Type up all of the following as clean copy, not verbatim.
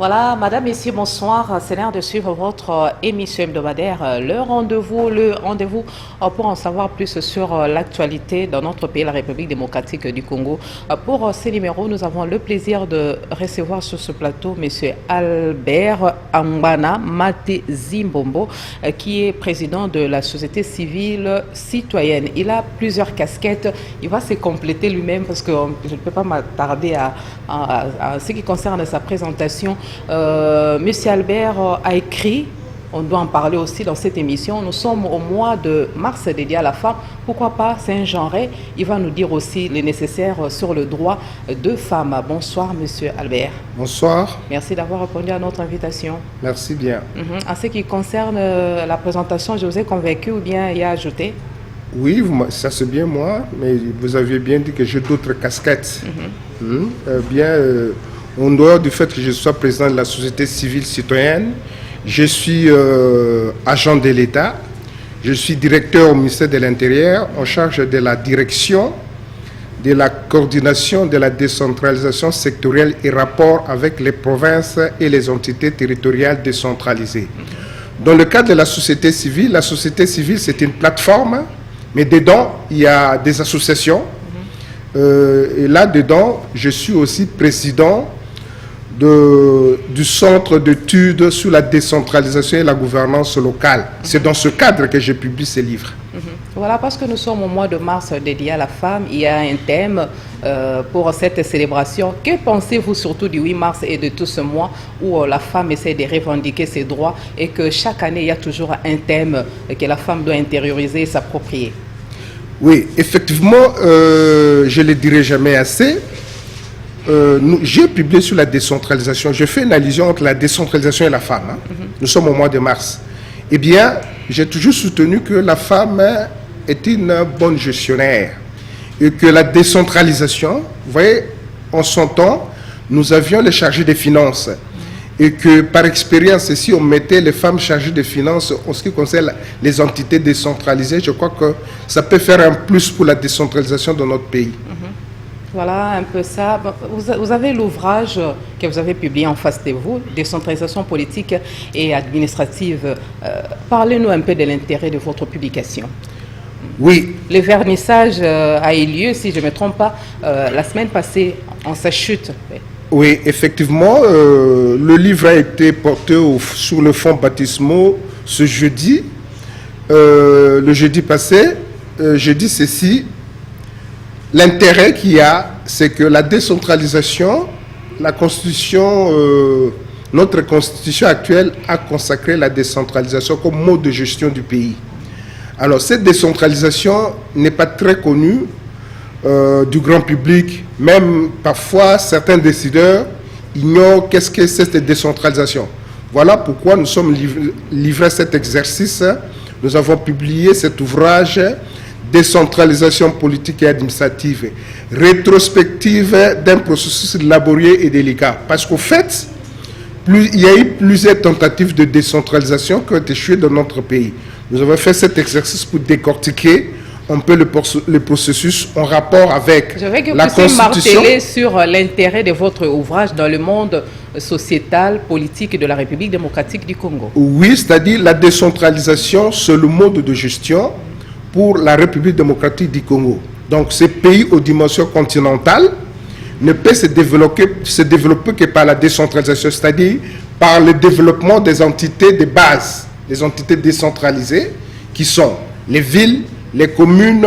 Voilà, madame, messieurs, bonsoir. C'est l'heure de suivre votre émission hebdomadaire, le rendez-vous pour en savoir plus sur l'actualité dans notre pays, la République démocratique du Congo. Pour ces numéros, nous avons le plaisir de recevoir sur ce plateau monsieur Albert Ambana Mate Zimbombo, qui est président de la société civile citoyenne. Il a plusieurs casquettes. Il va se compléter lui-même parce que je ne peux pas m'attarder à ce qui concerne sa présentation. Monsieur Albert a écrit, on doit en parler aussi dans cette émission, nous sommes au mois de mars dédié à la femme, pourquoi pas Saint-Genré, il va nous dire aussi le nécessaire sur le droit de femmes. Bonsoir monsieur Albert. Bonsoir. Merci d'avoir répondu à notre invitation. Merci bien. En ce qui concerne la présentation, je vous ai convaincu ou bien y a ajouté? Oui, ça c'est bien moi, mais vous aviez bien dit que j'ai d'autres casquettes. En dehors du fait que je sois président de la société civile citoyenne, je suis agent de l'État, je suis directeur au ministère de l'Intérieur en charge de la direction, de la coordination de la décentralisation sectorielle et rapport avec les provinces et les entités territoriales décentralisées. Dans le cadre de la société civile c'est une plateforme, mais dedans il y a des associations. Et là-dedans, je suis aussi président du Centre d'études sur la décentralisation et la gouvernance locale. C'est dans ce cadre que je publie ces livres. Voilà, parce que nous sommes au mois de mars dédié à la femme, il y a un thème pour cette célébration. Que pensez-vous surtout du 8 mars et de tout ce mois où la femme essaie de revendiquer ses droits et que chaque année, il y a toujours un thème que la femme doit intérioriser et s'approprier? Oui, effectivement, je ne le dirai jamais assez. J'ai publié sur la décentralisation. Je fais une allusion entre la décentralisation et la femme. Nous sommes au mois de mars. Eh bien, j'ai toujours soutenu que la femme est une bonne gestionnaire et que la décentralisation, vous voyez, en son temps, nous avions les chargés des finances. Et que par expérience, si on mettait les femmes chargées des finances en ce qui concerne les entités décentralisées, je crois que ça peut faire un plus pour la décentralisation de notre pays. Voilà un peu ça. Vous avez l'ouvrage que vous avez publié en face de vous, Décentralisation politique et administrative. Parlez-nous un peu de l'intérêt de votre publication. Oui. Le vernissage a eu lieu, si je ne me trompe pas, la semaine passée, en sa chute. Oui, effectivement, le livre a été porté sur le fonds baptismaux ce jeudi. Le jeudi passé, je dis ceci, l'intérêt qu'il y a, c'est que la décentralisation, la Constitution, notre Constitution actuelle a consacré la décentralisation comme mode de gestion du pays. Alors cette décentralisation n'est pas très connue du grand public, même parfois certains décideurs ignorent qu'est-ce que c'est cette décentralisation. Voilà pourquoi nous sommes livrés à cet exercice. Nous avons publié cet ouvrage Décentralisation politique et administrative, rétrospective d'un processus laborieux et délicat. Parce qu'au fait, il y a eu plusieurs tentatives de décentralisation qui ont échoué dans notre pays. Nous avons fait cet exercice pour décortiquer un peu le processus en rapport avec la Constitution. Je veux que vous marteler sur l'intérêt de votre ouvrage dans le monde sociétal, politique de la République démocratique du Congo. Oui, c'est-à-dire la décentralisation, c'est le mode de gestion pour la République démocratique du Congo. Donc, ces pays aux dimensions continentales ne peuvent se développer que par la décentralisation, c'est-à-dire par le développement des entités de base, les entités décentralisées, qui sont les villes, les communes,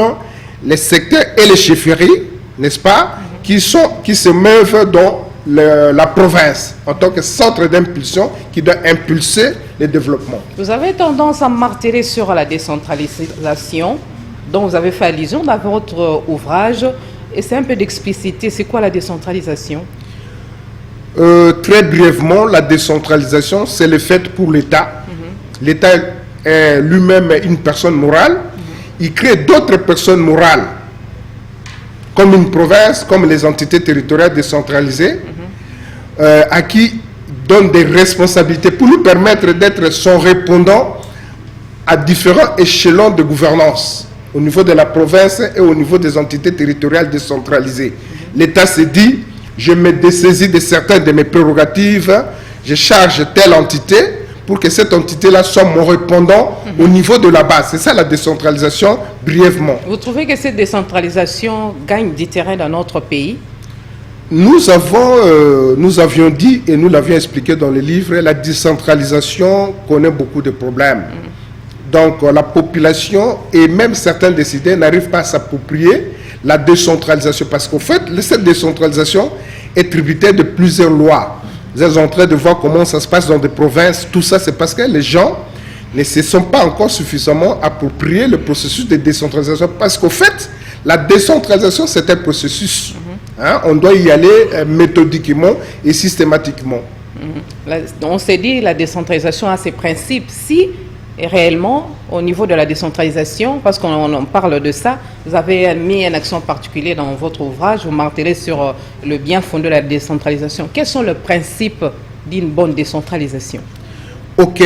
les secteurs et les chefferies, n'est-ce pas, qui se meuvent dans la province en tant que centre d'impulsion qui doit impulser le développement. Vous avez tendance à marteler sur la décentralisation dont vous avez fait allusion dans votre ouvrage. Et c'est un peu d'expliciter, c'est quoi la décentralisation? Très brièvement, la décentralisation, c'est le fait pour l'État. L'État est lui-même une personne morale. Il crée d'autres personnes morales, comme une province, comme les entités territoriales décentralisées, à qui donne des responsabilités pour lui permettre d'être son répondant à différents échelons de gouvernance, au niveau de la province et au niveau des entités territoriales décentralisées. L'État se dit, je me dessaisis de certaines de mes prérogatives, je charge telle entité pour que cette entité-là soit mon répondant au niveau de la base. C'est ça la décentralisation, brièvement. Vous trouvez que cette décentralisation gagne du terrain dans notre pays? Nous avions dit, et nous l'avions expliqué dans le livre, la décentralisation connaît beaucoup de problèmes. Donc la population et même certains décideurs n'arrivent pas à s'approprier la décentralisation. Parce qu'en fait, cette décentralisation est tributaire de plusieurs lois. Vous êtes en train de voir comment ça se passe dans des provinces. Tout ça, c'est parce que les gens ne se sont pas encore suffisamment appropriés le processus de décentralisation. Parce qu'au fait, la décentralisation, c'est un processus. Hein, on doit y aller méthodiquement et systématiquement. On s'est dit la décentralisation a ses principes. Si réellement, au niveau de la décentralisation, parce qu'on parle de ça, vous avez mis un accent particulier dans votre ouvrage, vous martelez sur le bien fondé de la décentralisation. Quels sont les principes d'une bonne décentralisation? Ok.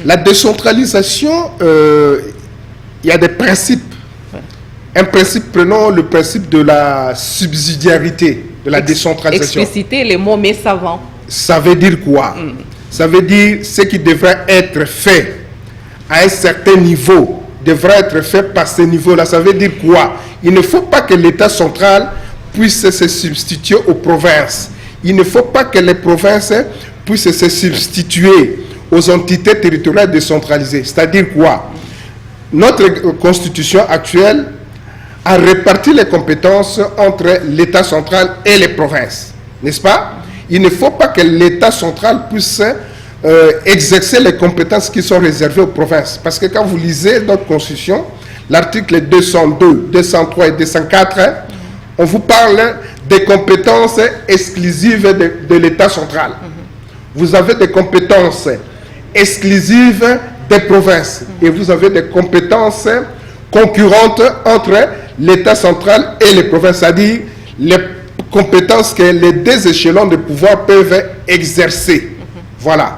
La décentralisation, il y a des principes. Un principe, prenons le principe de la subsidiarité, de la décentralisation. Expliciter les mots mais savants. Ça veut dire quoi? Ça veut dire ce qui devrait être fait à un certain niveau devrait être fait par ce niveau-là. Ça veut dire quoi? Il ne faut pas que l'État central puisse se substituer aux provinces. Il ne faut pas que les provinces puissent se substituer aux entités territoriales décentralisées. C'est-à-dire quoi? Notre constitution actuelle a réparti les compétences entre l'État central et les provinces. N'est-ce pas? Il ne faut pas que l'État central puisse exercer les compétences qui sont réservées aux provinces. Parce que quand vous lisez notre constitution, l'article 202, 203 et 204, on vous parle des compétences exclusives de l'État central. Vous avez des compétences exclusives des provinces et vous avez des compétences concurrentes entre l'État central et les provinces, c'est-à-dire les compétences que les deux échelons de pouvoir peuvent exercer. Voilà.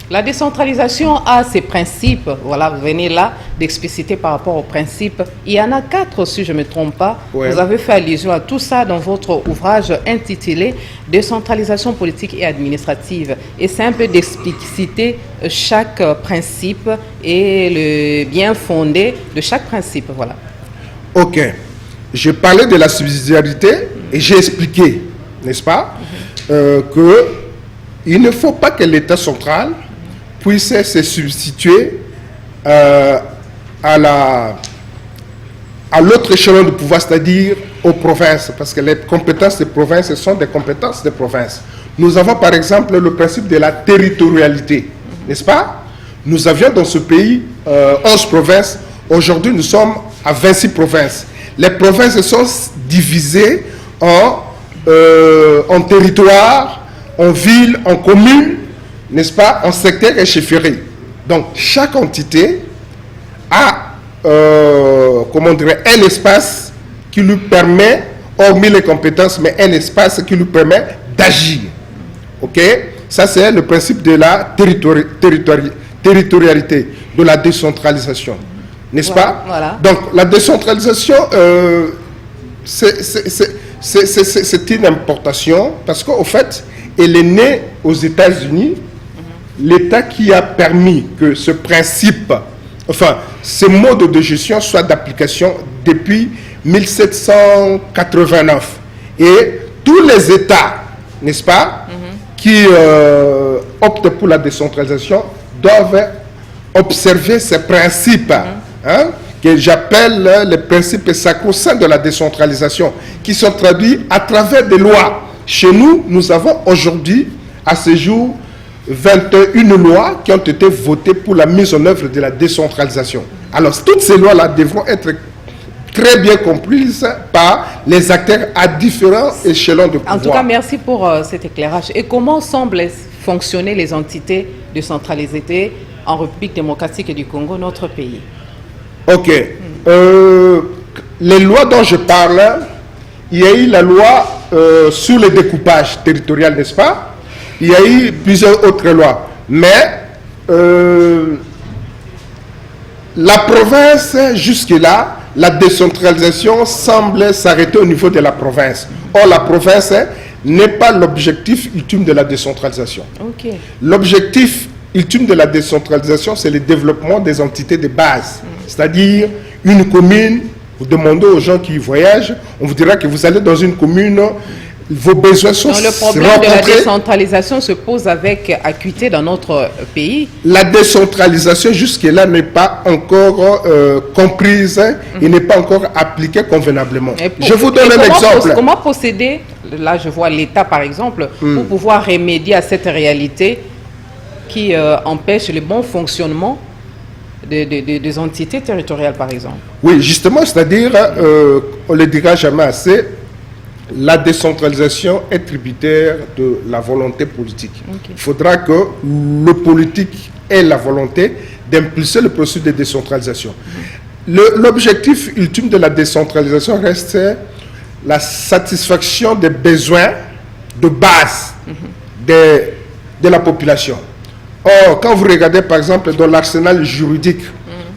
La décentralisation a ses principes. Voilà, vous venez là d'expliciter par rapport aux principes. Il y en a 4, si je ne me trompe pas. Ouais. Vous avez fait allusion à tout ça dans votre ouvrage intitulé « Décentralisation politique et administrative ». Et c'est un peu d'expliciter chaque principe et le bien fondé de chaque principe. Voilà. Ok. Je parlais de la subsidiarité et j'ai expliqué, n'est-ce pas, qu'il ne faut pas que l'État central puisse se substituer à l'autre échelon de pouvoir, c'est-à-dire aux provinces, parce que les compétences des provinces sont des compétences des provinces. Nous avons par exemple le principe de la territorialité, n'est-ce pas? Nous avions dans ce pays 11 provinces, aujourd'hui nous sommes à 26 provinces. Les provinces sont divisées en territoires, en villes, en communes, n'est-ce pas, en secteur et chefferie. Donc, chaque entité a, comment dire, un espace qui lui permet, hormis les compétences, mais un espace qui lui permet d'agir. OK? Ça, c'est le principe de la territorialité, de la décentralisation. N'est-ce pas? Voilà. Donc, la décentralisation, c'est une importation, parce qu'au fait, elle est née aux États-Unis. L'État qui a permis que ce principe, enfin, ce mode de gestion soit d'application depuis 1789. Et tous les États, n'est-ce pas, qui optent pour la décentralisation doivent observer ces principes, que j'appelle les principes sacro-saints de la décentralisation, qui sont traduits à travers des lois. Chez nous, nous avons aujourd'hui, à ce jour, 21 lois qui ont été votées pour la mise en œuvre de la décentralisation. Alors, toutes ces lois-là devront être très bien comprises par les acteurs à différents échelons de pouvoir. En tout cas, merci pour cet éclairage. Et comment semblent fonctionner les entités décentralisées en République démocratique du Congo, notre pays? Ok. Les lois dont je parle, il y a eu la loi sur le découpage territorial, n'est-ce pas? Il y a eu plusieurs autres lois. Mais la province, jusque-là, la décentralisation semble s'arrêter au niveau de la province. Or, la province n'est pas l'objectif ultime de la décentralisation. Ok. L'objectif ultime de la décentralisation, c'est le développement des entités de base. C'est-à-dire, une commune, vous demandez aux gens qui y voyagent, on vous dira que vous allez dans une commune, vos besoins sont Donc, le problème de la décentralisation se pose avec acuité dans notre pays. La décentralisation jusque-là n'est pas encore comprise et n'est pas encore appliquée convenablement. Je vous donne un exemple. Comment procéder, là je vois l'État par exemple, pour pouvoir remédier à cette réalité qui empêche le bon fonctionnement des entités territoriales par exemple? Oui, justement, c'est-à-dire, on ne le dira jamais assez, la décentralisation est tributaire de la volonté politique. Okay. Il faudra que le politique ait la volonté d'impulser le processus de décentralisation. L'objectif ultime de la décentralisation reste la satisfaction des besoins de base de la population. Or, quand vous regardez par exemple dans l'arsenal juridique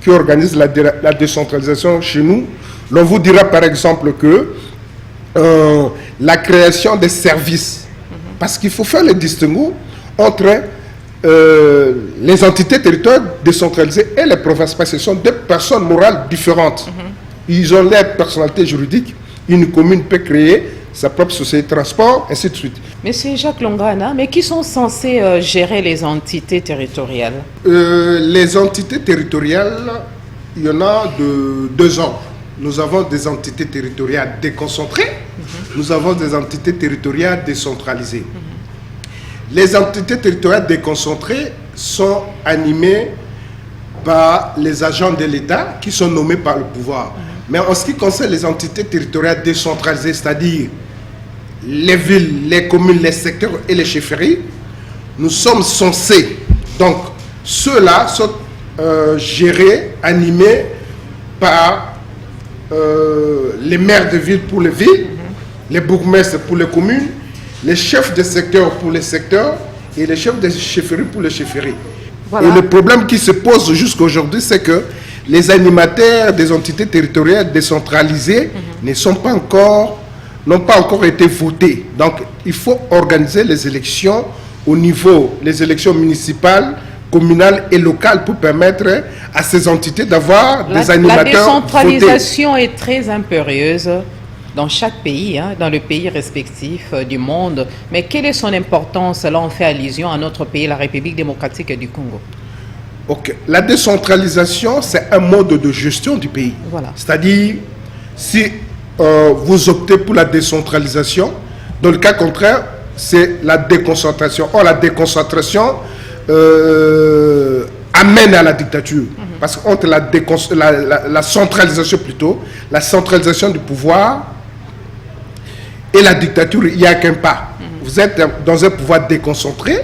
qui organise la décentralisation chez nous, l'on vous dira par exemple que la création des services, parce qu'il faut faire le distinguo entre les entités territoriales décentralisées et les provinces, parce que ce sont deux personnes morales différentes. Ils ont leur personnalité juridique. Une commune peut créer sa propre société de transport, ainsi de suite. Monsieur Jacques Longana, mais qui sont censés gérer les entités territoriales? Les entités territoriales, il y en a de deux ordres. Nous avons des entités territoriales déconcentrées, nous avons des entités territoriales décentralisées. Les entités territoriales déconcentrées sont animées par les agents de l'État qui sont nommés par le pouvoir. Mais en ce qui concerne les entités territoriales décentralisées, c'est-à-dire les villes, les communes, les secteurs et les chefferies, nous sommes censés, donc ceux-là sont gérés, animés par les maires de ville pour les villes, les bourgmestres pour les communes, les chefs de secteur pour les secteurs et les chefs de chefferies pour les chefferies. Voilà. Et le problème qui se pose jusqu'à aujourd'hui, c'est que les animateurs des entités territoriales décentralisées n'ont pas encore été votés. Donc, il faut organiser les élections au niveau, les élections municipales, communales et locales pour permettre à ces entités d'avoir des animateurs votés. La décentralisation est très impérieuse dans chaque pays, dans le pays respectif du monde. Mais quelle est son importance? Là, on fait allusion à notre pays, la République démocratique du Congo. Ok. La décentralisation, c'est un mode de gestion du pays. Voilà. C'est-à-dire, si vous optez pour la décentralisation, dans le cas contraire, c'est la déconcentration. Or, la déconcentration amène à la dictature. Parce qu'entre la centralisation plutôt, la centralisation du pouvoir et la dictature, il n'y a qu'un pas. Vous êtes dans un pouvoir déconcentré,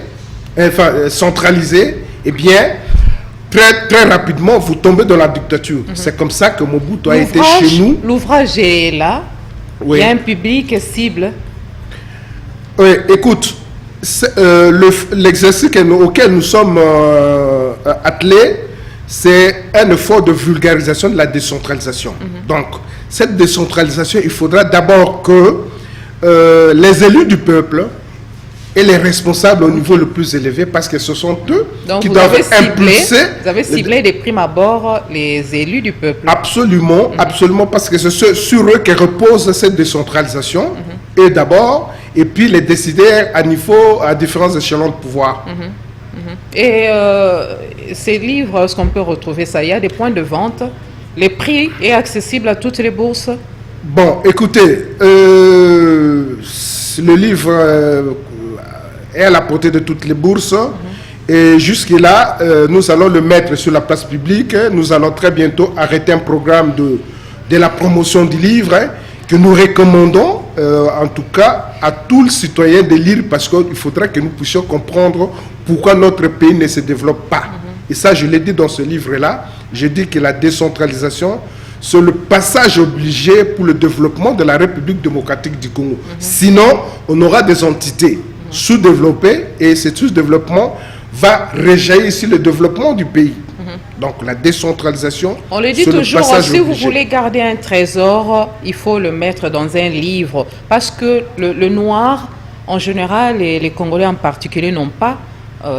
enfin centralisé, et bien, très rapidement, vous tombez dans la dictature. C'est comme ça que Mobutu a été chez nous. L'ouvrage est là. Oui. Il y a un public cible. Oui, écoute, l'exercice auquel nous sommes attelés, c'est un effort de vulgarisation de la décentralisation. Donc, cette décentralisation, il faudra d'abord que les élus du peuple et les responsables au niveau le plus élevé, parce que ce sont eux qui doivent impulser. Vous avez ciblé de prime abord les élus du peuple. Absolument, absolument, parce que c'est sur eux que repose cette décentralisation, et d'abord, et puis les décideurs à différents échelons de pouvoir. Et ces livres, est-ce qu'on peut retrouver ça? Il y a des points de vente. Les prix est accessible à toutes les bourses? Bon, écoutez, le livre est à la portée de toutes les bourses. Et jusque-là, nous allons le mettre sur la place publique. Nous allons très bientôt arrêter un programme de la promotion du livre que nous recommandons, en tout cas, à tous les citoyens de lire, parce qu'il faudra que nous puissions comprendre pourquoi notre pays ne se développe pas. Et ça, je l'ai dit dans ce livre-là. J'ai dit que la décentralisation, c'est le passage obligé pour le développement de la République démocratique du Congo. Sinon, on aura des entités sous-développées et ce sous-développement va rejaillir sur le développement du pays. Donc la décentralisation, on le dit toujours, si vous voulez garder un trésor, il faut le mettre dans un livre. Parce que le noir en général, et les Congolais en particulier n'ont pas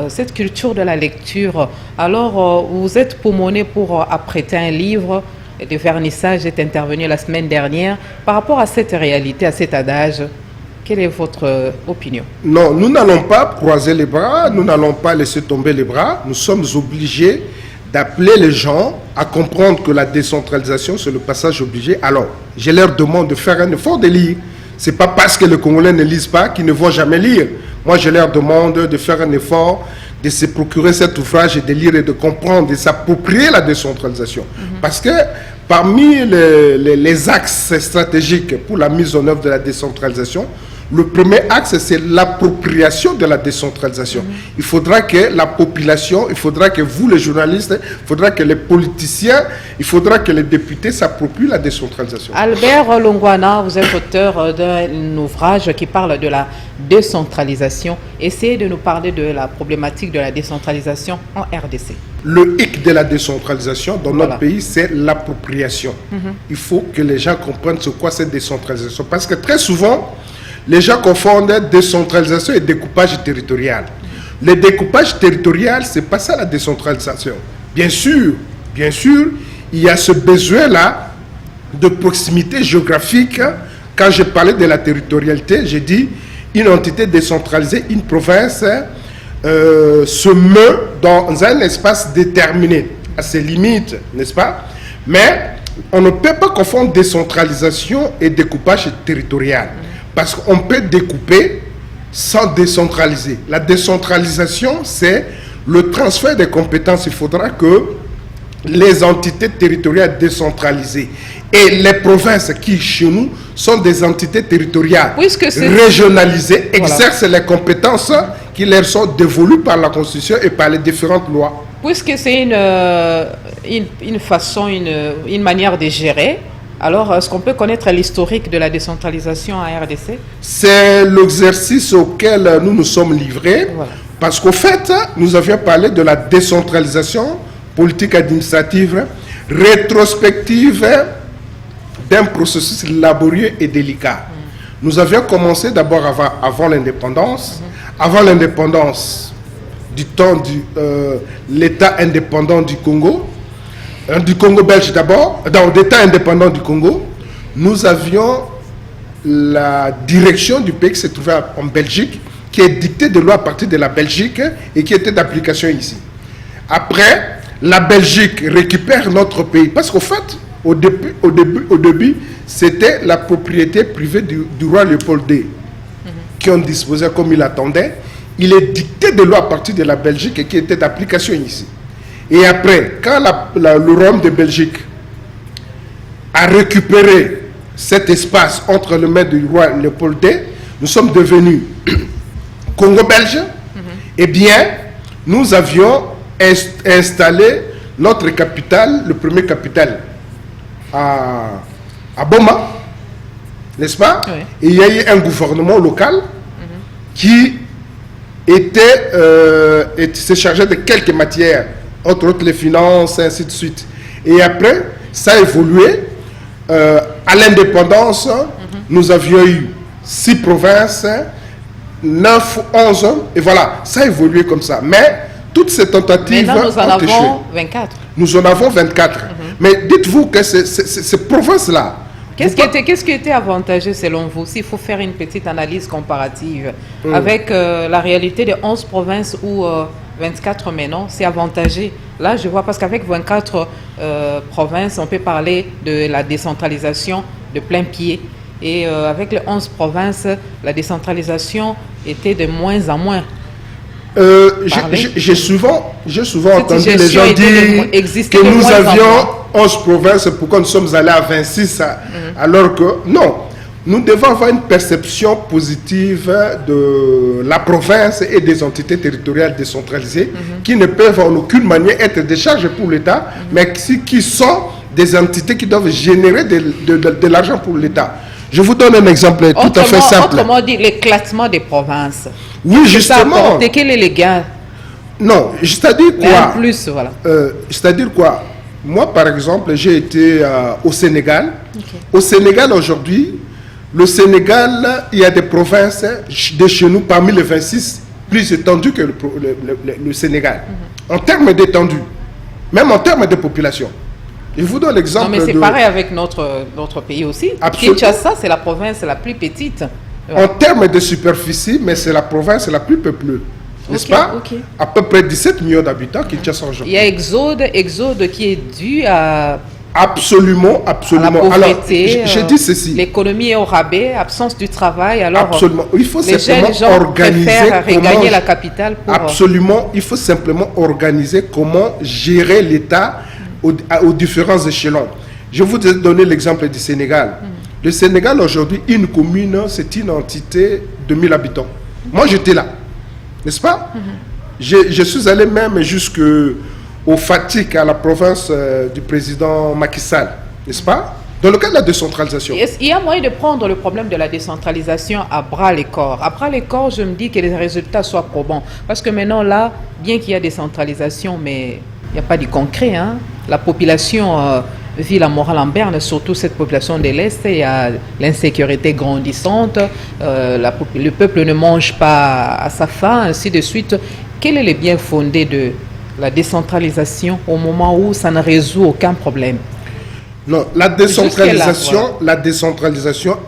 cette culture de la lecture. Alors, vous êtes pommonné pour apprêter un livre. Le vernissage est intervenu la semaine dernière. Par rapport à cette réalité, à cet adage, quelle est votre opinion? Non, nous n'allons pas croiser les bras, nous n'allons pas laisser tomber les bras. Nous sommes obligés d'appeler les gens à comprendre que la décentralisation, c'est le passage obligé. Alors, je leur demande de faire un effort de lire. Ce n'est pas parce que les Congolais ne lisent pas qu'ils ne vont jamais lire. Moi, je leur demande de faire un effort, de se procurer cet ouvrage et de lire et de comprendre, de s'approprier la décentralisation. Parce que parmi les axes stratégiques pour la mise en œuvre de la décentralisation, le premier axe, c'est l'appropriation de la décentralisation. Il faudra que la population, il faudra que vous, les journalistes, il faudra que les politiciens, il faudra que les députés s'approprient la décentralisation. Albert Longwana, vous êtes auteur d'un ouvrage qui parle de la décentralisation. Essayez de nous parler de la problématique de la décentralisation en RDC. Le hic de la décentralisation dans notre pays, c'est l'appropriation. Il faut que les gens comprennent ce qu'est cette décentralisation. Parce que très souvent, les gens confondent décentralisation et découpage territorial. Le découpage territorial, c'est pas ça la décentralisation. Bien sûr, il y a ce besoin-là de proximité géographique. Quand je parlais de la territorialité, j'ai dit une entité décentralisée, une province se meut dans un espace déterminé, à ses limites, n'est-ce pas? Mais on ne peut pas confondre décentralisation et découpage territorial. Parce qu'on peut découper sans décentraliser. La décentralisation, c'est le transfert des compétences. Il faudra que les entités territoriales décentralisées et les provinces qui, chez nous, sont des entités territoriales régionalisées, exercent les compétences qui leur sont dévolues par la Constitution et par les différentes lois. Puisque c'est une façon, une manière de gérer, alors, est-ce qu'on peut connaître l'historique de la décentralisation à RDC? C'est l'exercice auquel nous nous sommes livrés, parce qu'au fait, nous avions parlé de la décentralisation politique administrative rétrospective d'un processus laborieux et délicat. Nous avions commencé d'abord avant l'indépendance, du temps de l'État indépendant du Congo belge d'abord, dans l'État indépendant du Congo, nous avions la direction du pays qui se trouvait en Belgique, qui est dictée de loi à partir de la Belgique et qui était d'application ici. Après, la Belgique récupère notre pays, parce qu'au fait, au début, c'était la propriété privée du roi Léopold II, qui en disposait comme il attendait. Il est dicté de loi à partir de la Belgique et qui était d'application ici. Et après, quand le royaume de Belgique a récupéré cet espace entre les mains du roi Léopold II, nous sommes devenus Congo belge. Eh bien, nous avions installé notre capitale, le premier capital, à Boma, n'est-ce pas? Oui. Et il y a eu un gouvernement local qui s'est chargé de quelques matières, entre autres les finances, et ainsi de suite. Et après, ça a évolué. À l'indépendance, nous avions eu 6 provinces, 9, 11, et voilà, ça a évolué comme ça. Mais toutes ces tentatives ont échoué. Nous en avons 24. Nous en avons 24. Mais dites-vous que ces provinces-là... Qu'est-ce qui était avantageux selon vous, s'il faut faire une petite analyse comparative avec la réalité des 11 provinces ou 24 maintenant, c'est avantageux. Là, je vois, parce qu'avec 24 provinces, on peut parler de la décentralisation de plein pied. Et avec les 11 provinces, la décentralisation était de moins en moins. J'ai souvent entendu les gens dire que nous avions 11 provinces, pourquoi nous sommes allés à 26, alors que non. Nous devons avoir une perception positive de la province et des entités territoriales décentralisées qui ne peuvent en aucune manière être des charges pour l'État, mais qui sont des entités qui doivent générer de l'argent pour l'État. Je vous donne un exemple tout à fait simple. Autrement dit, l'éclatement des provinces. Oui, justement. Quel est le gain? Non, c'est-à-dire quoi? Plus, voilà. C'est-à-dire quoi? Moi, par exemple, j'ai été au Sénégal. Okay. Au Sénégal, aujourd'hui, Le Sénégal, il y a des provinces de chez nous, parmi les 26, plus étendues que le Sénégal. En termes d'étendue, même en termes de population. Je vous donne l'exemple. Non, mais c'est pareil avec notre pays aussi. Kinshasa, c'est la province la plus petite. En termes de superficie, mais c'est la province la plus peuplée. N'est-ce pas? À peu près 17 millions d'habitants, Kinshasa aujourd'hui. Il y a exode qui est dû à... Absolument. À la pauvreté, alors, je dis ceci. L'économie est au rabais, absence du travail. Alors, absolument. Il faut les simplement gens organiser regagner la capitale. Absolument. Il faut simplement organiser comment gérer l'État aux différents échelons. Je vous ai donné l'exemple du Sénégal. Le Sénégal aujourd'hui, une commune, c'est une entité de 1000 habitants. Moi, j'étais là. N'est-ce pas? Je suis allé même jusqu'au Fatick, à la province du président Macky Sall, n'est-ce pas? Dans le cas de la décentralisation. Il y a moyen de prendre le problème de la décentralisation à bras le corps. À bras le corps, je me dis que les résultats soient probants. Parce que maintenant, là, bien qu'il y a décentralisation, mais il n'y a pas du concret. Hein? La population vit la morale en berne, surtout cette population de l'Est. Il y a l'insécurité grandissante. Le peuple ne mange pas à sa faim, ainsi de suite. Quel est le bien fondé de la décentralisation au moment où ça ne résout aucun problème? Non, la décentralisation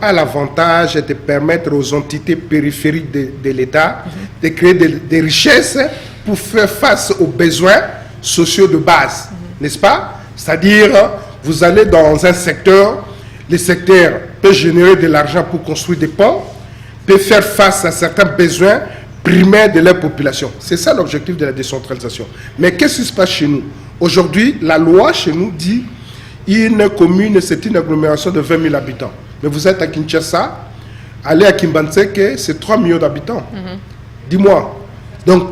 a l'avantage de permettre aux entités périphériques de l'État de créer des richesses pour faire face aux besoins sociaux de base, n'est-ce pas? C'est-à-dire, vous allez dans un secteur, le secteur peut générer de l'argent pour construire des ponts, peut faire face à certains besoins primaires de leur population. C'est ça l'objectif de la décentralisation. Mais qu'est-ce qui se passe chez nous? Aujourd'hui, la loi chez nous dit une commune, c'est une agglomération de 20 000 habitants. Mais vous êtes à Kinshasa, allez à Kimbanseke, c'est 3 millions d'habitants. Dis-moi. Donc,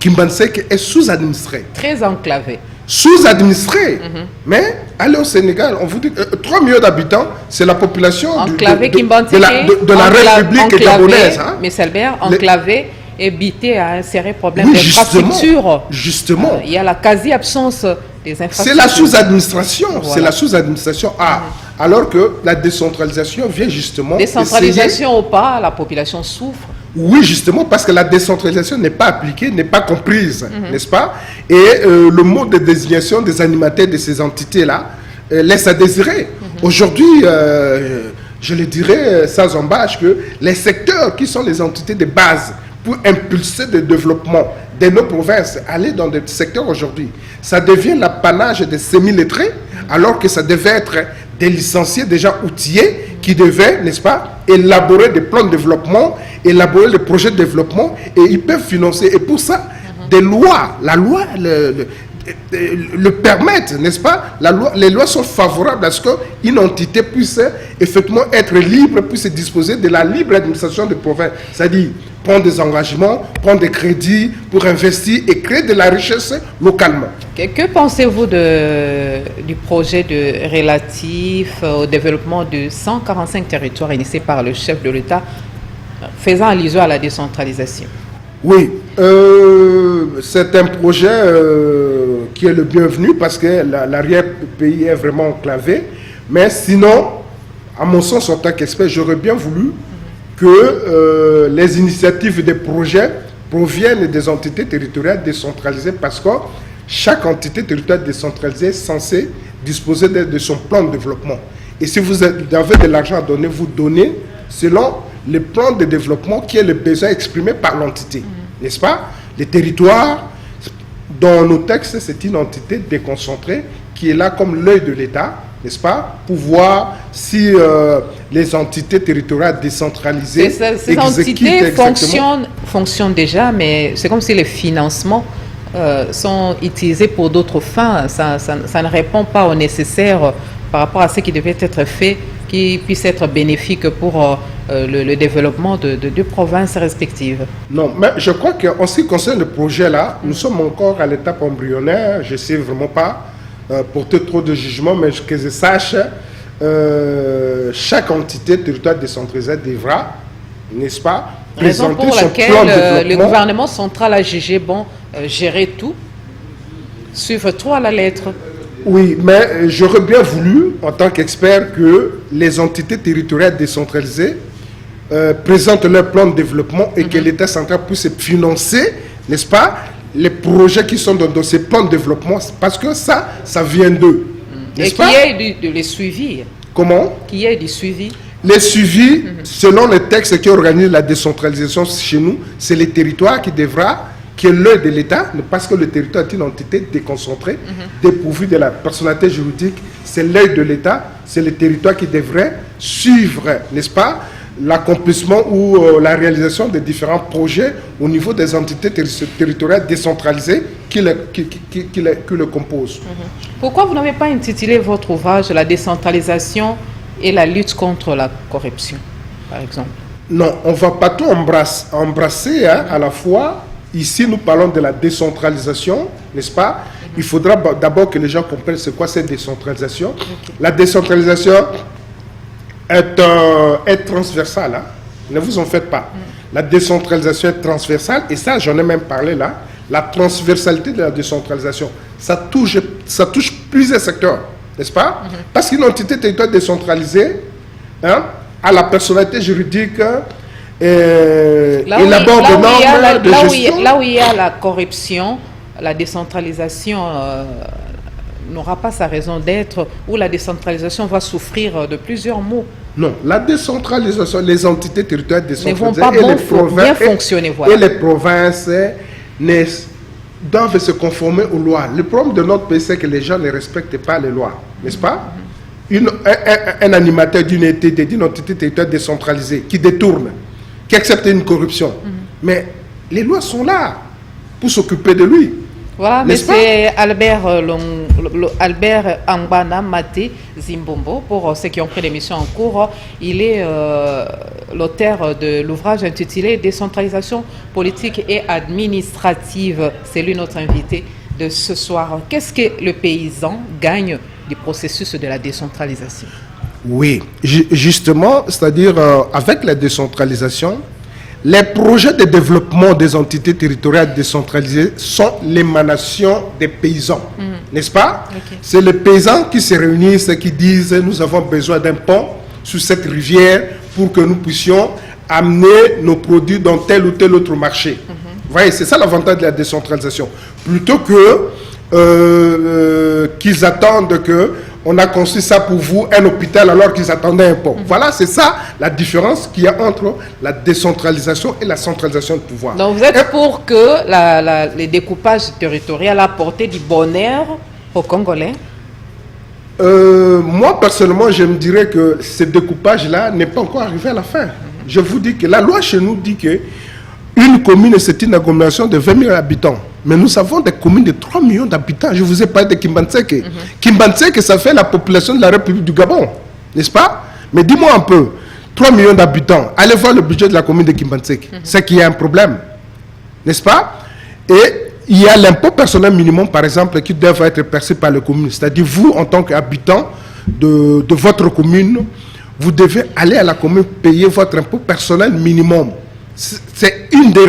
Kimbanseke est sous-administré. Très enclavé. Sous-administré. Mais allez au Sénégal, on vous dit 3 millions d'habitants, c'est la population de la République gabonaise. Hein? Mais Selbert, enclavé, habité à un sérieux problème d'infrastructure. Justement. Il y a la quasi-absence des infrastructures. C'est la sous-administration. Voilà. C'est la sous-administration. Alors que la décentralisation vient justement... Décentralisation ou pas, la population souffre. Oui, justement, parce que la décentralisation n'est pas appliquée, n'est pas comprise, n'est-ce pas? Et le mode de désignation des animateurs de ces entités-là laisse à désirer. Aujourd'hui, je le dirais sans embâche que les secteurs qui sont les entités de base pour impulser le développement de nos provinces, aller dans des secteurs aujourd'hui, ça devient l'apanage des semi-lettrés, alors que ça devait être des licenciés déjà outillés qui devaient, n'est-ce pas, élaborer des plans de développement, élaborer des projets de développement, et ils peuvent financer. Et pour ça, la loi le permettent, n'est-ce pas? Les lois sont favorables à ce qu'une entité puisse effectivement être libre, puisse disposer de la libre administration des provinces. C'est-à-dire prendre des engagements, prendre des crédits pour investir et créer de la richesse localement. Que pensez-vous du projet relatif au développement de 145 territoires initié par le chef de l'État faisant allusion à la décentralisation? Oui, c'est un projet qui est le bienvenu parce que l'arrière-pays est vraiment enclavé. Mais sinon, à mon sens, en tant qu'expert, j'aurais bien voulu que les initiatives des projets proviennent des entités territoriales décentralisées parce que chaque entité territoriale décentralisée est censée disposer de son plan de développement. Et si vous avez de l'argent à donner, vous donnez selon le plan de développement qui est le besoin exprimé par l'entité. N'est-ce pas? Les territoires, dans nos textes, c'est une entité déconcentrée qui est là comme l'œil de l'État, n'est-ce pas? Pour voir si les entités territoriales décentralisées... Ces entités fonctionnent déjà, mais c'est comme si les financements sont utilisés pour d'autres fins. Ça ne répond pas au nécessaire par rapport à ce qui devait être fait, qui puisse être bénéfique pour le développement de deux provinces respectives. Non, mais je crois qu'en ce qui concerne le projet-là, nous sommes encore à l'étape embryonnaire. Je ne sais vraiment pas porter trop de jugement, mais que je sache, chaque entité territoriale décentralisée devra, n'est-ce pas, présenter son plan de développement. Le gouvernement central a jugé bon gérer tout, suivre tout à la lettre. Oui, mais j'aurais bien voulu, en tant qu'expert, que les entités territoriales décentralisées présentent leur plan de développement et que l'État central puisse financer, n'est-ce pas, les projets qui sont dans ces plans de développement, parce que ça vient d'eux. Et qu'il y ait les suivis. Comment? Qu'il y ait du suivi. Les suivis, selon les textes qui organisent la décentralisation chez nous, c'est les territoires qui est l'œil de l'État, parce que le territoire est une entité déconcentrée, dépourvue de la personnalité juridique, c'est l'œil de l'État, c'est le territoire qui devrait suivre, n'est-ce pas, l'accomplissement ou la réalisation des différents projets au niveau des entités territoriales décentralisées qui le composent. Pourquoi vous n'avez pas intitulé votre ouvrage « La décentralisation et la lutte contre la corruption », par exemple? Non, on ne va pas tout embrasser à la fois. Ici, nous parlons de la décentralisation, n'est-ce pas? Il faudra d'abord que les gens comprennent c'est quoi cette décentralisation. La décentralisation est transversale, hein? Ne vous en faites pas. La décentralisation est transversale, et ça, j'en ai même parlé là. La transversalité de la décentralisation, ça touche plusieurs secteurs, n'est-ce pas? Parce qu'une entité territoriale décentralisée, hein, a la personnalité juridique, élabore des normes de gestion. Là où il y a la corruption, la décentralisation n'aura pas sa raison d'être, où la décentralisation va souffrir de plusieurs maux. Non, la décentralisation, les entités territoriales décentralisées bien fonctionner, voilà. Et les provinces doivent se conformer aux lois. Le problème de notre pays, c'est que les gens ne respectent pas les lois, n'est-ce pas? Un animateur d'une entité territoriale décentralisée qui détourne, qui accepte une corruption. Mais les lois sont là pour s'occuper de lui. Voilà, mais c'est Albert Angbana Maté Zimbombo, pour ceux qui ont pris l'émission en cours. Il est l'auteur de l'ouvrage intitulé « Décentralisation politique et administrative ». C'est lui notre invité de ce soir. Qu'est-ce que le paysan gagne du processus de la décentralisation? Oui, justement, c'est-à-dire avec la décentralisation, les projets de développement des entités territoriales décentralisées sont l'émanation des paysans, n'est-ce pas? C'est les paysans qui se réunissent et qui disent « nous avons besoin d'un pont sur cette rivière pour que nous puissions amener nos produits dans tel ou tel autre marché. Vous voyez, c'est ça l'avantage de la décentralisation. Plutôt que qu'ils attendent que on a construit ça pour vous, un hôpital, alors qu'ils attendaient un pont. Voilà, c'est ça la différence qu'il y a entre la décentralisation et la centralisation de pouvoir. Donc vous êtes pour que les découpages territoriaux apportent du bonheur aux Congolais? Moi, personnellement, je me dirais que ce découpage-là n'est pas encore arrivé à la fin. Je vous dis que la loi chez nous dit que une commune, c'est une agglomération de 20 000 habitants. Mais nous avons des communes de 3 millions d'habitants. Je vous ai parlé de Kimbantseke. Kimbantseke, ça fait la population de la République du Gabon, n'est-ce pas? Mais dis-moi un peu, 3 millions d'habitants, allez voir le budget de la commune de Kimbantseke. C'est qu'il y a un problème, n'est-ce pas? Et il y a l'impôt personnel minimum, par exemple, qui doit être perçu par les communes. C'est-à-dire, vous, en tant qu'habitant de votre commune, vous devez aller à la commune payer votre impôt personnel minimum. C'est une des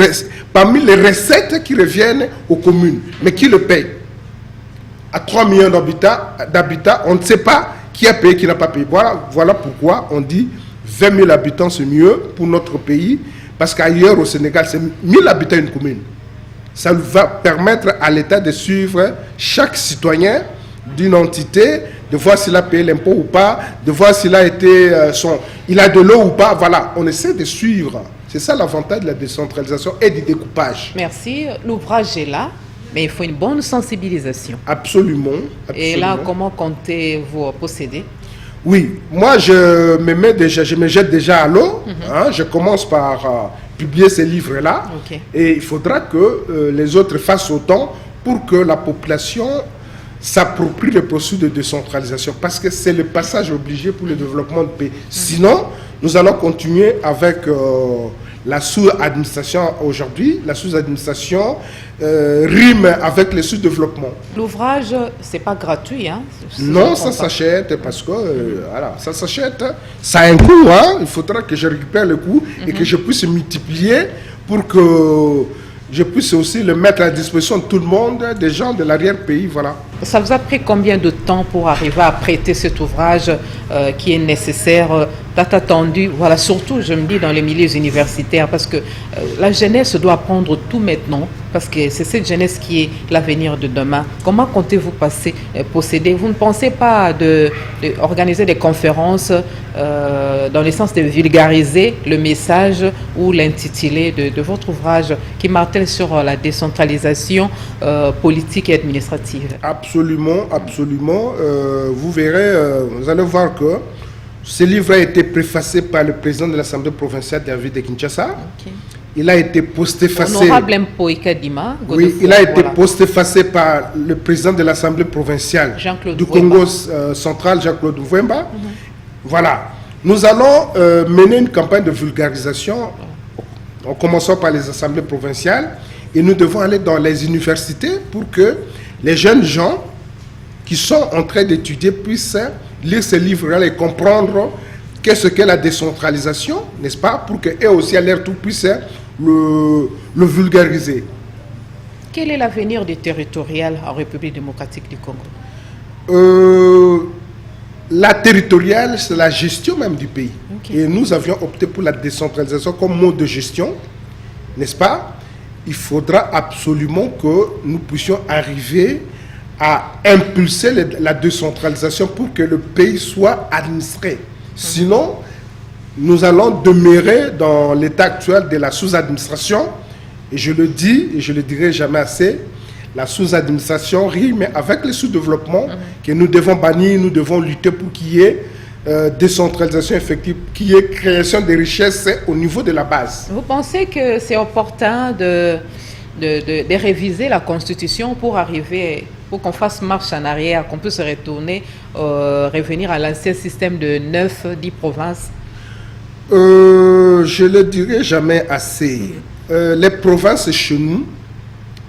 parmi les recettes qui reviennent aux communes. Mais qui le paye? À 3 millions d'habitants, on ne sait pas qui a payé, qui n'a pas payé. Voilà pourquoi on dit 20 000 habitants, c'est mieux pour notre pays, parce qu'ailleurs au Sénégal, c'est 1000 habitants une commune. Ça va permettre à l'État de suivre chaque citoyen d'une entité, de voir s'il a payé l'impôt ou pas, de voir s'il a été il a de l'eau ou pas. Voilà, on essaie de suivre. C'est ça l'avantage de la décentralisation et du découpage. Merci. L'ouvrage est là, mais il faut une bonne sensibilisation. Absolument. Et là, comment comptez-vous procéder? Oui, moi je me jette déjà à l'eau. Je commence par publier ces livres-là. Et il faudra que les autres fassent autant pour que la population s'approprie le processus de décentralisation. Parce que c'est le passage obligé pour le développement du pays. Sinon, nous allons continuer avec la sous-administration aujourd'hui. La sous-administration rime avec le sous-développement. L'ouvrage, c'est pas gratuit, hein? Non, ça s'achète parce que voilà, ça s'achète. Ça a un coût, hein? Il faudra que je récupère le coût et que je puisse multiplier pour que je puisse aussi le mettre à disposition de tout le monde, des gens de l'arrière-pays, voilà. Ça vous a pris combien de temps pour arriver à prêter cet ouvrage qui est nécessaire, attendu, voilà, surtout, je me dis, dans les milieux universitaires, parce que la jeunesse doit apprendre tout maintenant, parce que c'est cette jeunesse qui est l'avenir de demain. Comment comptez-vous procéder? Vous ne pensez pas d'organiser des conférences dans le sens de vulgariser le message ou l'intitulé de votre ouvrage qui martèle sur la décentralisation politique et administrative? Absolument, absolument. Vous verrez, vous allez voir que ce livre a été préfacé par le président de l'Assemblée provinciale de la ville de Kinshasa. Okay. Il a été posté-facé. Honorable Mpoika Dima. Oui, il a été posté-facé par le président de l'Assemblée provinciale du Congo central, Jean-Claude Mvemba. Voilà. Nous allons mener une campagne de vulgarisation en commençant par les assemblées provinciales et nous devons aller dans les universités pour que les jeunes gens qui sont en train d'étudier puissent lire ces livres-là et comprendre qu'est-ce qu'est la décentralisation, n'est-ce pas, pour qu'eux aussi à leur tour puissent le vulgariser. Quel est l'avenir du territorial en République démocratique du Congo? La territoriale, c'est la gestion même du pays. Okay. Et nous avions opté pour la décentralisation comme mode de gestion, n'est-ce pas? Il faudra absolument que nous puissions arriver à impulser la décentralisation pour que le pays soit administré. Sinon, nous allons demeurer dans l'état actuel de la sous-administration. Et je le dis, et je le dirai jamais assez, la sous-administration rime avec le sous-développement que nous devons bannir, nous devons lutter pour qu'il y ait décentralisation effective, qu'il y ait création de richesses au niveau de la base. Vous pensez que c'est opportun de réviser la Constitution pour arriver, pour qu'on fasse marche en arrière, qu'on puisse retourner, revenir à l'ancien système de 9-10 provinces? Je le dirai jamais assez. Les provinces chez nous,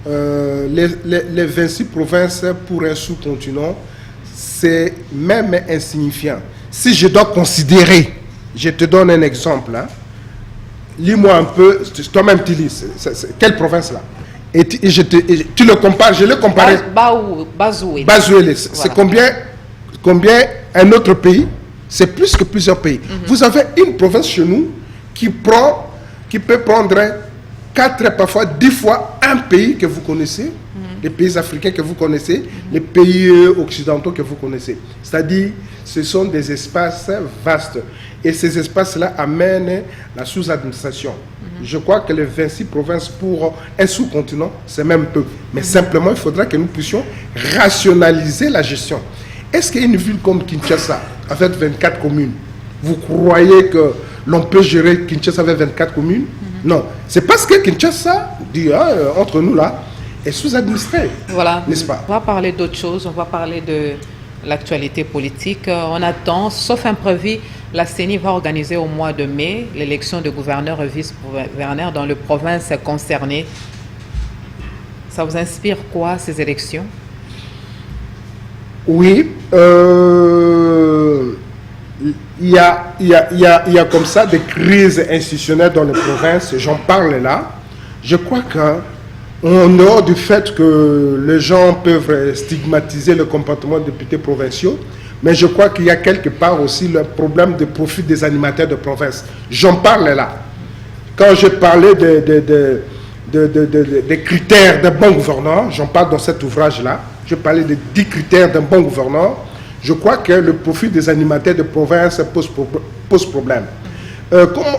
les 26 provinces pour un sous-continent, c'est même insignifiant. Si je dois considérer, je te donne un exemple, hein. Lis-moi un peu, toi-même tu lis, quelle province là? Et tu le compares, je l'ai comparé. Bazoué. C'est combien un autre pays? C'est plus que plusieurs pays. Vous avez une province chez nous qui peut prendre 4, parfois 10 fois un pays que vous connaissez, les pays africains que vous connaissez, les pays occidentaux que vous connaissez. C'est-à-dire, ce sont des espaces vastes. Et ces espaces-là amènent la sous-administration. Je crois que les 26 provinces pour un sous-continent, c'est même peu. Mais simplement, il faudra que nous puissions rationaliser la gestion. Est-ce qu'une ville comme Kinshasa, avec 24 communes, vous croyez que l'on peut gérer Kinshasa avec 24 communes? Non. C'est parce que Kinshasa, dit, entre nous là, est sous-administré. Voilà. N'est-ce pas? On va parler d'autre chose. On va parler de l'actualité politique. On attend, sauf imprévu, la CENI va organiser au mois de mai l'élection de gouverneur et vice-gouverneur dans les provinces concernées. Ça vous inspire quoi, ces élections? Oui. Il y a comme ça des crises institutionnelles dans les provinces. J'en parle là. Je crois qu'en dehors du fait que les gens peuvent stigmatiser le comportement des députés provinciaux, mais je crois qu'il y a quelque part aussi le problème de profit des animateurs de province. J'en parle là. Quand je parlais des critères d'un bon gouverneur, j'en parle dans cet ouvrage-là, je parlais des 10 critères d'un bon gouverneur, je crois que le profit des animateurs de province pose problème.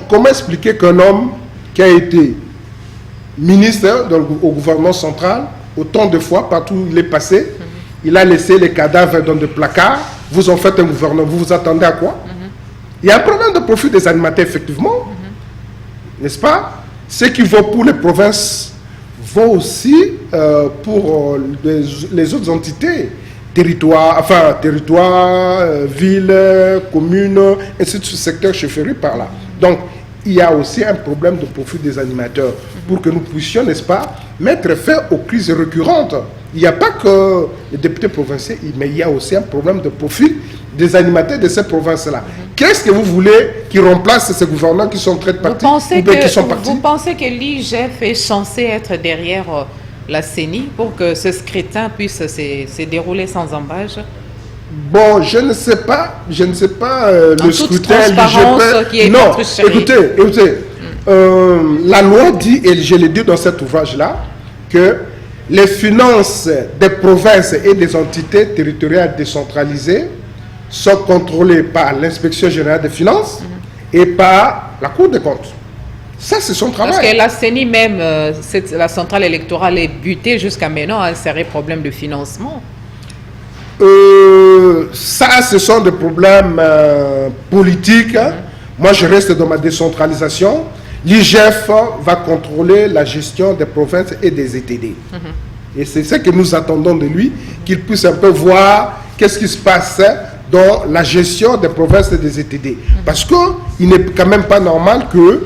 Comment expliquer qu'un homme qui a été ministre au gouvernement central, autant de fois, partout où il est passé, il a laissé les cadavres dans des placards, vous en faites un gouverneur, vous vous attendez à quoi? Il y a un problème de profit des animateurs, effectivement, n'est-ce pas? Ce qui vaut pour les provinces vaut aussi pour les autres entités, territoire, ville, commune, ainsi de suite, secteur chefferie par là. Donc, il y a aussi un problème de profit des animateurs pour que nous puissions, n'est-ce pas, mettre fin aux crises récurrentes. Il n'y a pas que les députés provinciaux, mais il y a aussi un problème de profit des animateurs de ces provinces-là. Qu'est-ce que vous voulez qui remplace ces gouverneurs qui sont en train de partir ou bien qui sont partis? Vous pensez que l'IGF est censé être derrière la CENI pour que ce scrutin puisse se dérouler sans embâche? Bon, je ne sais pas le scrutin qui est non, écoutez, la loi dit, et je l'ai dit dans cet ouvrage-là, que les finances des provinces et des entités territoriales décentralisées sont contrôlées par l'inspection générale des finances et par la Cour des comptes. Ça, c'est son travail. Parce que la CENI même, la centrale électorale est butée jusqu'à maintenant à un sérieux problème de financement. Ça, ce sont des problèmes politiques. Moi, je reste dans ma décentralisation. L'IGF va contrôler la gestion des provinces et des ETD. Et c'est ce que nous attendons de lui, qu'il puisse un peu voir qu'est-ce qui se passe dans la gestion des provinces et des ETD. Parce qu'il n'est quand même pas normal que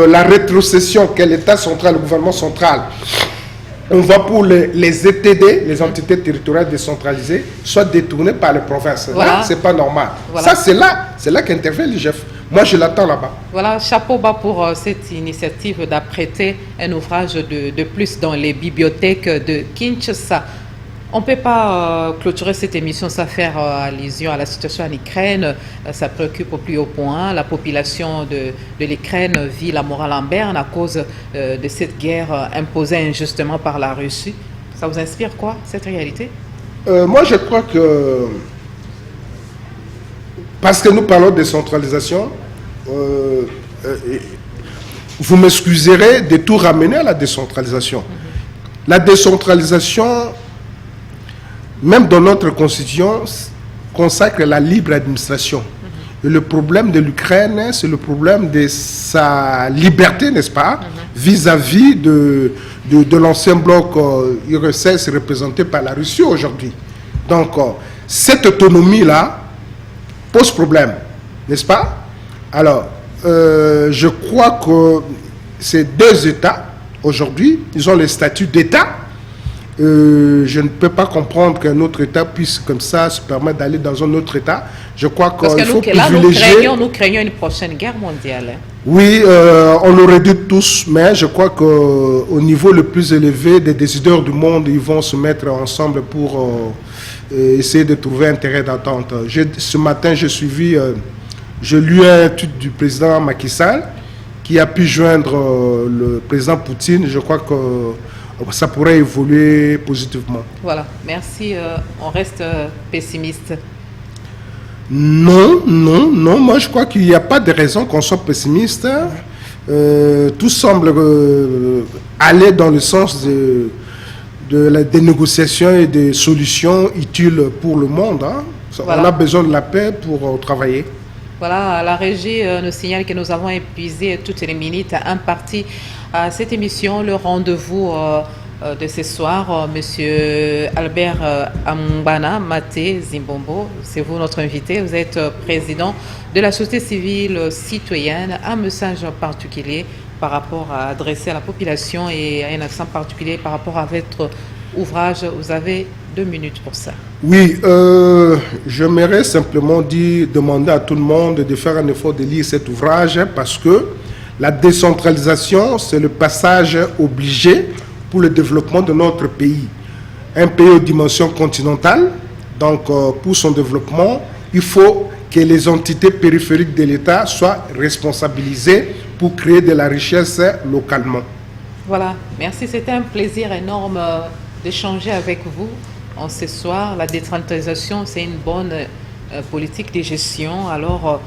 la rétrocession qu'est l'État central, le gouvernement central, on va pour les ETD, les entités territoriales décentralisées, soit détournées par les provinces. Voilà. Là, c'est pas normal. Voilà. Ça, c'est là qu'intervient l'IGF. Moi, je l'attends là-bas. Voilà, chapeau bas pour cette initiative d'apprêter un ouvrage de plus dans les bibliothèques de Kinshasa. On ne peut pas clôturer cette émission sans faire allusion à la situation en Ukraine. Ça préoccupe au plus haut point. La population de l'Ukraine vit la morale en berne à cause de cette guerre imposée injustement par la Russie. Ça vous inspire quoi, cette réalité? Moi, je crois que, parce que nous parlons de décentralisation, vous m'excuserez de tout ramener à la décentralisation. La décentralisation, même dans notre constitution, consacre la libre administration. Et le problème de l'Ukraine, c'est le problème de sa liberté, n'est-ce pas, vis-à-vis de l'ancien bloc URSS représenté par la Russie aujourd'hui. Donc, cette autonomie-là pose problème, n'est-ce pas? Alors, je crois que ces deux États, aujourd'hui, ils ont le statut d'État. Je ne peux pas comprendre qu'un autre État puisse comme ça se permettre d'aller dans un autre État. Je crois qu'il faut privilégier... Nous craignons une prochaine guerre mondiale. Oui, on l'aurait dit tous, mais je crois qu'au niveau le plus élevé des décideurs du monde, ils vont se mettre ensemble pour essayer de trouver un terrain d'entente. Ce matin, j'ai lu un tweet du président Macky Sall qui a pu joindre le président Poutine. Je crois que ça pourrait évoluer positivement. Voilà, merci. On reste pessimiste. Non. Moi, je crois qu'il n'y a pas de raison qu'on soit pessimiste. Tout semble aller dans le sens des négociations et des solutions utiles pour le monde. Voilà. On a besoin de la paix pour travailler. Voilà, la régie nous signale que nous avons épuisé toutes les minutes imparties à cette émission, le rendez-vous de ce soir. Monsieur Albert Ambana Maté Zimbombo, c'est vous notre invité. Vous êtes président de la société civile citoyenne. Un message particulier par rapport à adresser à la population et un accent particulier par rapport à votre ouvrage. Vous avez 2 minutes pour ça. Oui, j'aimerais simplement demander à tout le monde de faire un effort de lire cet ouvrage parce que la décentralisation, c'est le passage obligé pour le développement de notre pays. Un pays aux dimensions continentales, donc pour son développement, il faut que les entités périphériques de l'État soient responsabilisées pour créer de la richesse localement. Voilà, merci. C'était un plaisir énorme d'échanger avec vous en ce soir. La décentralisation, c'est une bonne politique de gestion. Alors,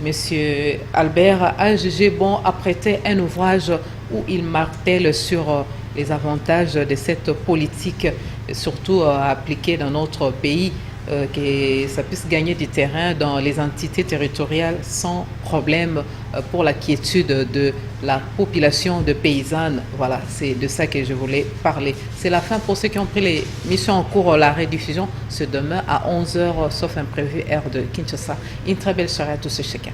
Monsieur Albert a jugé bon apprêter un ouvrage où il martèle sur les avantages de cette politique, surtout appliquée dans notre pays, que ça puisse gagner du terrain dans les entités territoriales sans problème pour la quiétude de la population de paysannes. Voilà, c'est de ça que je voulais parler. C'est la fin pour ceux qui ont pris les missions en cours. La rediffusion, c'est demain à 11h, sauf imprévu, heure de Kinshasa. Une très belle soirée à tous et chacun.